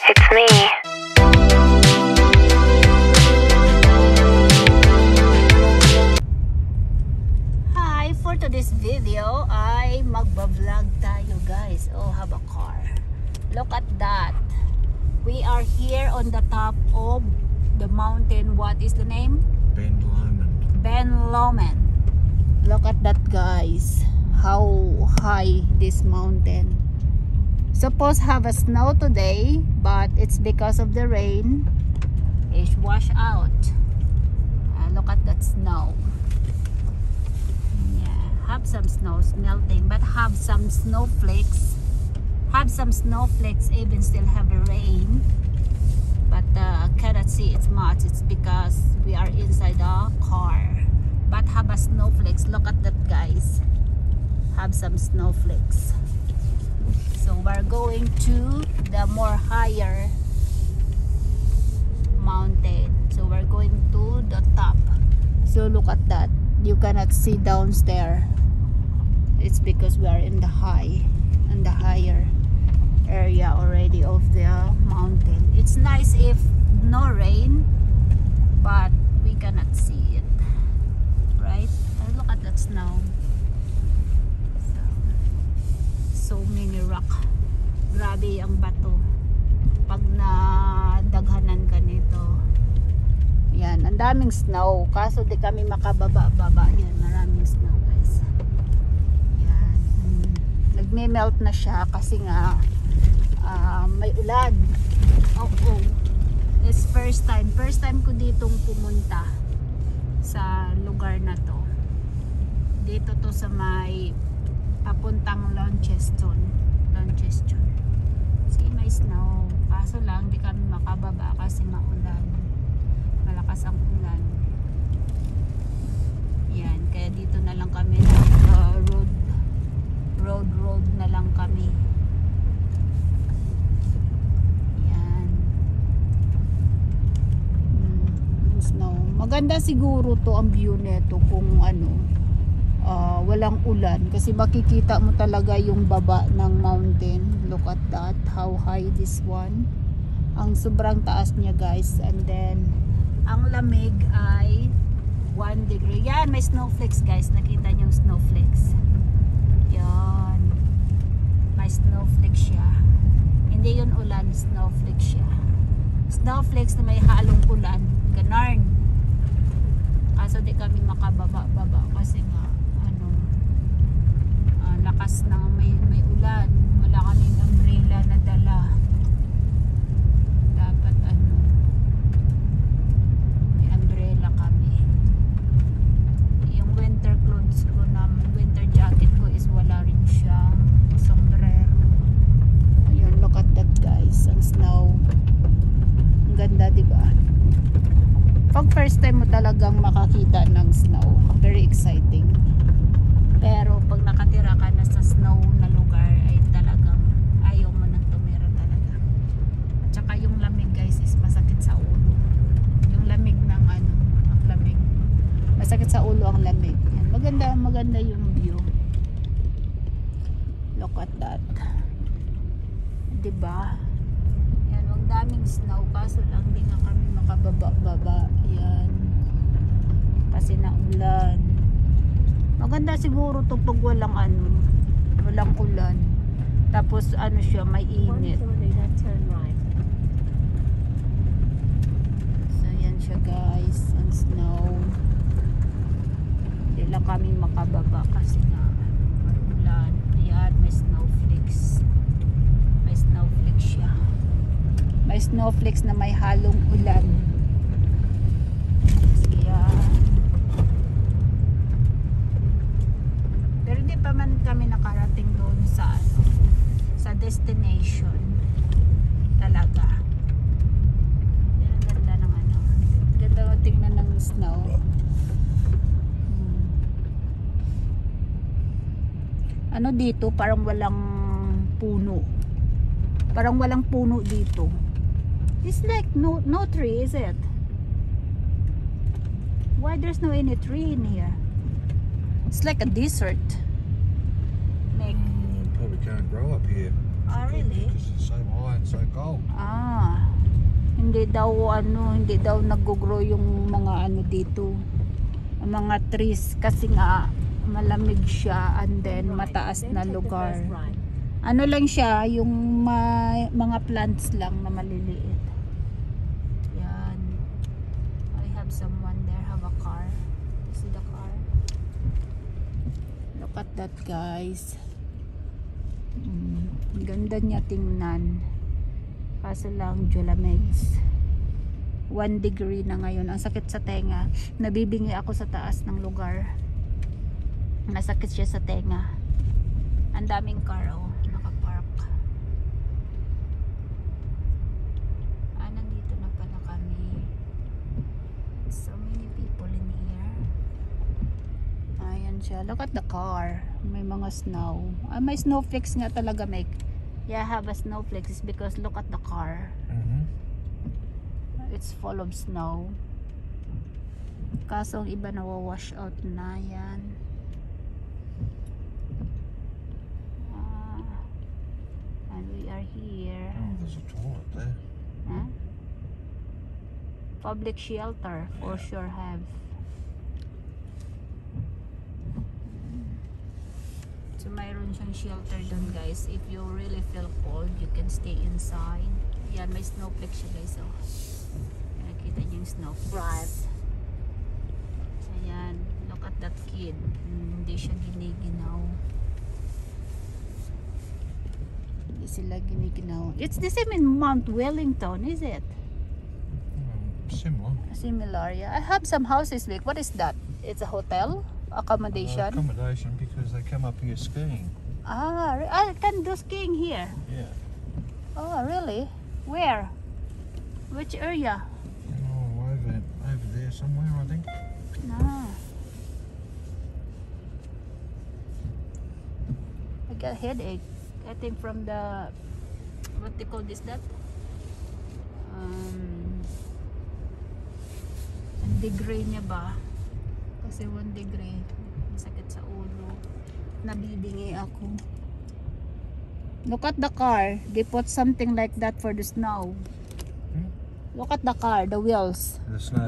It's me. Hi, for today's video ay magba-vlog tayo guys. Oh, have a car. Look at that. We are here on the top of the mountain. What is the name? Ben Lomond. Ben Lomond. Look at that guys. How high this mountain. Supposed have a snow today, but it's because of the rain. It's washed out. Look at that snow. Yeah, have some snow melting, but have some snowflakes. Have some snowflakes, even still have a rain. But cannot see it much. It's because we are inside the car. But have a snowflakes. Look at that guys. Have some snowflakes. So we're going to the more higher mountain. So we're going to the top. So look at that. You cannot see downstairs. It's because we are in the higher area already of the mountain. It's nice if no rain, but we cannot see it, right? And look at that snow. So many rock. Grabe ang bato pag nadaghanan ka nito. Yan, ang daming snow, kaso di kami makababa-baba. Yan, maraming snow guys. Yan, nagme-melt na siya kasi nga may ulan. Oh. It's first time ko ditong pumunta sa lugar na to. Dito to sa may papuntang Launceston. See, may snow. Kaso lang, di kami makababa kasi maulan. Malakas ang ulan. Yan, kaya dito na lang kami road na lang kami. Yan. Snow. Maganda siguro to ang view neto kung walang ulan kasi makikita mo talaga yung baba ng mountain. Look at that, how high this one. Ang sobrang taas niya guys. And then ang lamig ay 1 degree. Yan, may snowflakes guys. Nakita niyo yung snowflakes. Yan, may snowflakes siya. Hindi yun ulan, snowflakes siya. Snowflakes na may halong ulan. Ganarn. Kaso di kami makababa-baba kasi nga lakas na may ulan. Wala kaming umbrella na dala. Dapat may umbrella kami. Yung winter clothes ko winter jacket ko is wala rin siyang sombrero. Ayun, look at that guys, ang snow. Ang ganda, diba? Pag first time mo talagang makakita ng snow, very exciting. Pero pag nakatira ka na sa snow na lugar ay talagang ayaw mo nang tumira talaga. At saka yung lamig guys is masakit sa ulo. Yung lamig ng ang lamig. Masakit sa ulo ang lamig. Yan. Maganda yung view. Look at that. Diba? Yan, wag daming snow kaso lang di na kami makababa-baba. Yan. Kasi naulan. Maganda siguro to pag walang ulan. Tapos siya, may init. So yan siya guys, ang snow. Hindi lang kami makababa kasi nga may ulan. Ayan, may snowflakes. May snowflakes siya. May snowflakes na may halong ulan. Pa man kami nakarating doon sa destination talaga. Yan ang ganda ng ganda tingnan ng snow. Dito parang walang puno. Parang walang puno dito. It's like no tree, is it? Why there's no any tree in here? It's like a desert. Probably can't grow up here. Oh, really? Because it's so high and so cold. Ah. hindi daw nag-grow yung mga ano dito, mga trees, kasi nga malamig siya and then mataas na lugar. Ano lang siya, yung mga plants lang na maliliit. Yan. I have someone there, have a car. See the car? Look at that, guys. Ganda niya tingnan. Kaso lang Jolamags 1 degree na ngayon. Ang sakit sa tenga. Nabibingi ako sa taas ng lugar. Nasakit siya sa tenga. Ang daming car, oh, nakapark. Nandito na pala kami. So many people in here. Ayan siya. Look at the car. May mga snow. May snowflakes nga talaga, Meg. Yeah, I have a snowflakes because look at the car. It's full of snow. Kaso ang iba nawawash out na yan. And we are here. Oh, there's a toilet there. Huh? Public shelter for sure have. So mayroon siyang shelter doon, guys. If you really feel cold, you can stay inside. Yan, may snowflakes siya, guys. Oh. Nakita niyo yung snowflakes. Ayan, look at that kid. Hindi siya giniginaw. Hindi sila giniginaw. It's the same in Mount Wellington, is it? Similar. Similar, yeah. I have some houses, like, what is that? It's a hotel? Accommodation? Accommodation because they come up here skiing. I can do skiing here. Yeah. Oh, really? Where? Which area? Oh, over there somewhere, I think. Ah. I got a headache. I think from the, what they call this, that? Ang degree niya ba? Kasi 1 degree. Masakit sa ulo. Nabibingi ako. Look at the car. They put something like that for the snow. Look at the car, the wheels. The snow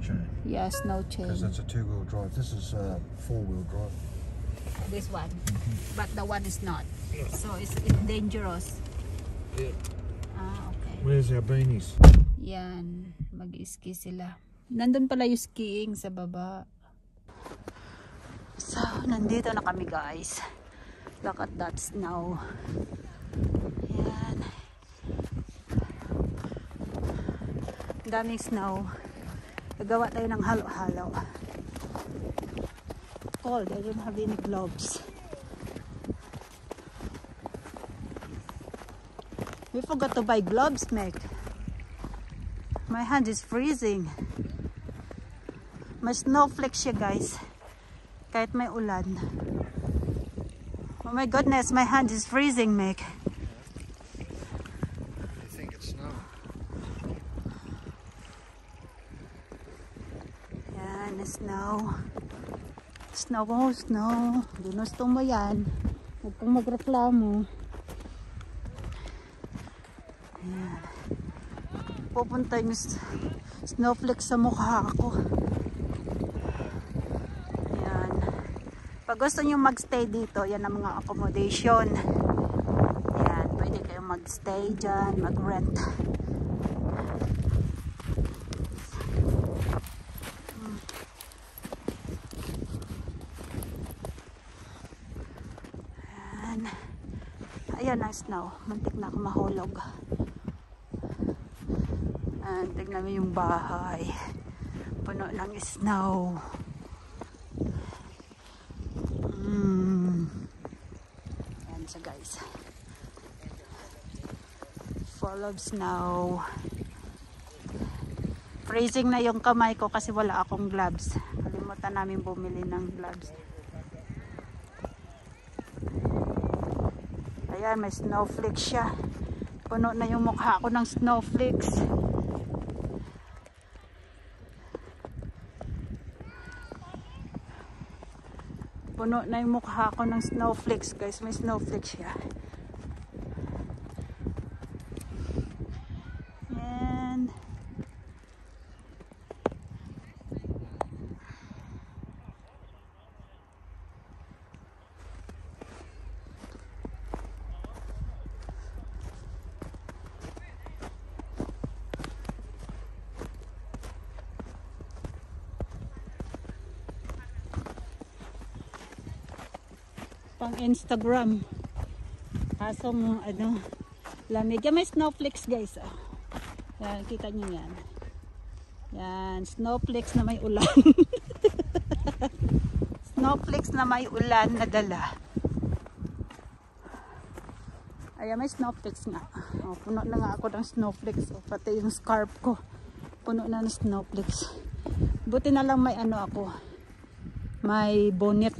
chain. Yeah, snow chain. Because that's a 2-wheel drive. This is a 4-wheel drive. This one. But the one is not. So it's dangerous. Yeah. Okay. Where's our beanies? Yan. Mag-ski sila. Nandun pala yung skiing sa baba. So, nandito na kami, guys. Look at that snow. Yan. Daming snow. Nagawa tayo ng halo-halo. Cold. I don't have any gloves. We forgot to buy gloves, Meg. My hand is freezing. May snowflake siya, guys. Kahit may ulan. Oh my goodness, my hand is freezing, Meg. You think it's snow? Yan, snow. Snow, oh, snow. Ginusto mo yan. Huwag kang magreklamo. Yan. Pupunta yung snowflake sa mukha ako. Yan. Pag gusto nyo magstay dito, yan ang mga accommodation. Yan. Pwede kayong magstay dyan, mag-rent. Yan. Ayan na snow. Muntik na ako mahulog. Tignan mo yung bahay. Puno ng snow. Yan siya, guys. Full of snow. Freezing na yung kamay ko kasi wala akong gloves. Kalimutan namin bumili ng gloves. Ayan, may snowflakes siya. Puno na yung mukha ko ng snowflakes. Puno na yung mukha ko ng snowflakes, guys. May snowflakes siya. And pang Instagram. Kasong ano, lamig. Yan, may snowflakes guys. Oh. Yan, kita nyo yan. Yan, snowflakes na may ulan. Snowflakes na may ulan na dala. Ayan, may snowflakes nga. Oh, puno na nga ako ng snowflakes. Oh, pati yung scarf ko. Puno na ng snowflakes. Buti na lang may ano ako. May bonnet.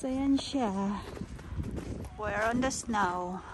So, yan siya. We're on the snow.